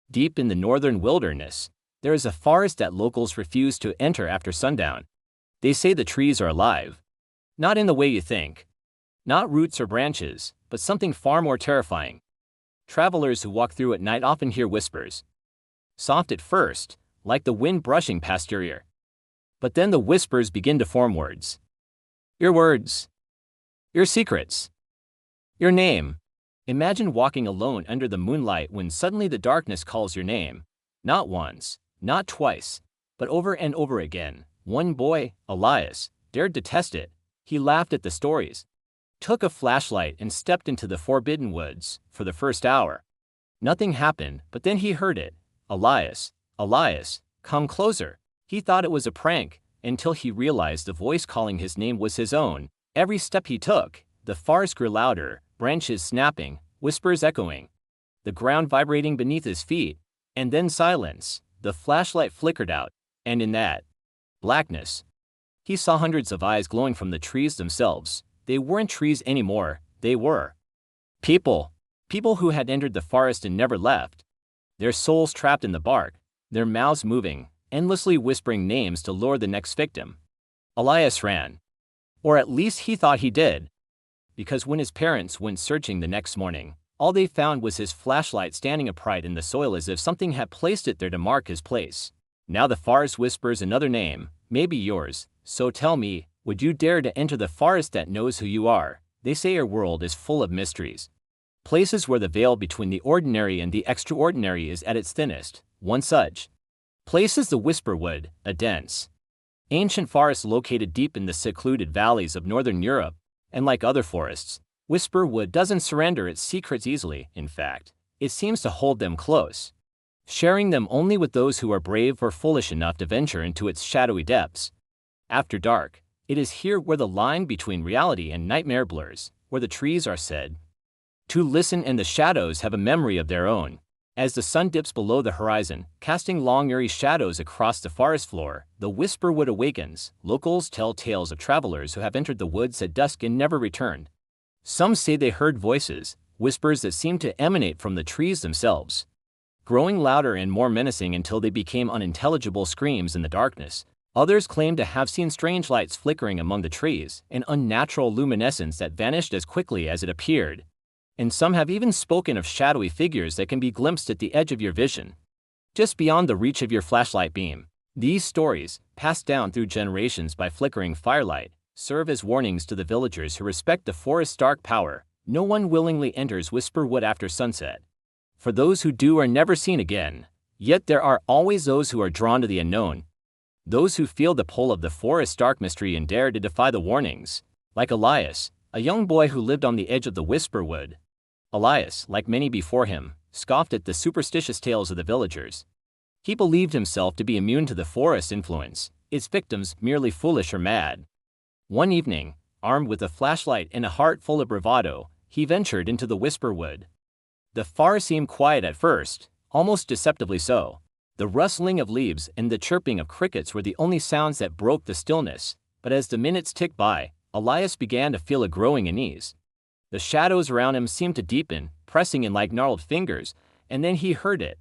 Deep in the northern wilderness, there is a forest that locals refuse to enter after sundown. They say the trees are alive. Not in the way you think. Not roots or branches, but something far more terrifying. Travelers who walk through at night often hear whispers. Soft at first, like the wind brushing past your ear. But then the whispers begin to form words. Your words. Your secrets. Your name. Imagine walking alone under the moonlight when suddenly the darkness calls your name. Not once, not twice, but over and over again. One boy, Elias, dared to test it. He laughed at the stories, took a flashlight and stepped into the forbidden woods. For the first hour, nothing happened, but then he heard it. Elias, Elias, come closer. He thought it was a prank, until he realized the voice calling his name was his own. Every step he took, the forest grew louder, branches snapping, whispers echoing, the ground vibrating beneath his feet, and then silence. The flashlight flickered out, and in that blackness, he saw hundreds of eyes glowing from the trees themselves. They weren't trees anymore, they were people. People who had entered the forest and never left. Their souls trapped in the bark, their mouths moving, endlessly whispering names to lure the next victim. Elias ran. Or at least he thought he did. Because when his parents went searching the next morning, all they found was his flashlight standing upright in the soil as if something had placed it there to mark his place. Now the forest whispers another name, maybe yours. So tell me, would you dare to enter the forest that knows who you are? They say your world is full of mysteries. Places where the veil between the ordinary and the extraordinary is at its thinnest. One such place is the Whisperwood, a dense, ancient forest located deep in the secluded valleys of northern Europe, and like other forests, Whisperwood doesn't surrender its secrets easily. In fact, it seems to hold them close, sharing them only with those who are brave or foolish enough to venture into its shadowy depths. After dark, it is here where the line between reality and nightmare blurs, where the trees are said to listen and the shadows have a memory of their own. As the sun dips below the horizon, casting long eerie shadows across the forest floor, the Whisperwood awakens. Locals tell tales of travelers who have entered the woods at dusk and never returned. Some say they heard voices, whispers that seemed to emanate from the trees themselves, growing louder and more menacing until they became unintelligible screams in the darkness. Others claim to have seen strange lights flickering among the trees, an unnatural luminescence that vanished as quickly as it appeared. And some have even spoken of shadowy figures that can be glimpsed at the edge of your vision, just beyond the reach of your flashlight beam. These stories, passed down through generations by flickering firelight, serve as warnings to the villagers who respect the forest's dark power. No one willingly enters Whisperwood after sunset. For those who do are never seen again. Yet there are always those who are drawn to the unknown, those who feel the pull of the forest's dark mystery and dare to defy the warnings. Like Elias, a young boy who lived on the edge of the Whisperwood. Elias, like many before him, scoffed at the superstitious tales of the villagers. He believed himself to be immune to the forest's influence, its victims merely foolish or mad. One evening, armed with a flashlight and a heart full of bravado, he ventured into the Whisperwood. The forest seemed quiet at first, almost deceptively so. The rustling of leaves and the chirping of crickets were the only sounds that broke the stillness, but as the minutes ticked by, Elias began to feel a growing unease. The shadows around him seemed to deepen, pressing in like gnarled fingers, and then he heard it.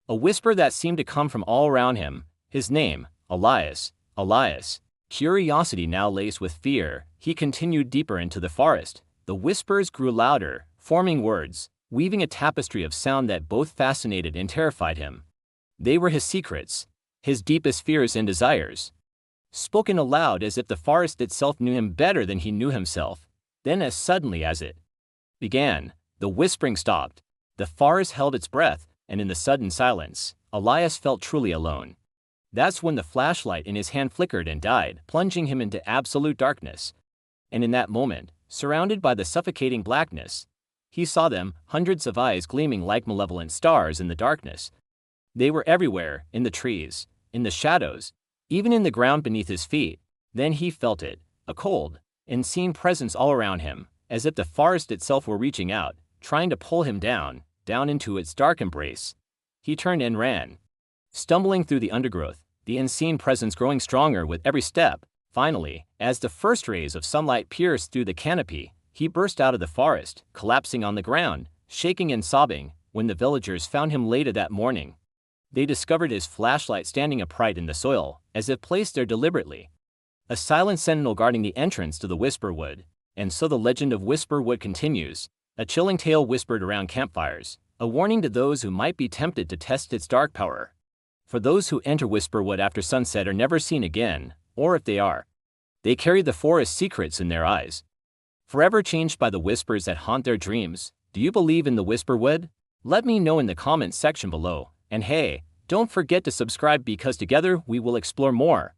A whisper that seemed to come from all around him. His name, Elias, Elias. Curiosity now laced with fear, he continued deeper into the forest. The whispers grew louder, forming words, weaving a tapestry of sound that both fascinated and terrified him. They were his secrets, his deepest fears and desires, spoken aloud as if the forest itself knew him better than he knew himself. Then as suddenly as it began, the whispering stopped. The forest held its breath, and in the sudden silence, Elias felt truly alone. That's when the flashlight in his hand flickered and died, plunging him into absolute darkness. And in that moment, surrounded by the suffocating blackness, he saw them, hundreds of eyes gleaming like malevolent stars in the darkness. They were everywhere, in the trees, in the shadows, even in the ground beneath his feet. Then he felt it, a cold, unseen presence all around him, as if the forest itself were reaching out, trying to pull him down into its dark embrace. He turned and ran, stumbling through the undergrowth, the unseen presence growing stronger with every step. Finally, as the first rays of sunlight pierced through the canopy, he burst out of the forest, collapsing on the ground, shaking and sobbing. when the villagers found him later that morning. They discovered his flashlight standing upright in the soil, as if placed there deliberately. A silent sentinel guarding the entrance to the Whisperwood. And so the legend of Whisperwood continues, a chilling tale whispered around campfires, a warning to those who might be tempted to test its dark power. For those who enter Whisperwood after sunset are never seen again, or if they are, they carry the forest's secrets in their eyes. Forever changed by the whispers that haunt their dreams, do you believe in the Whisperwood? Let me know in the comments section below, and hey, don't forget to subscribe because together we will explore more.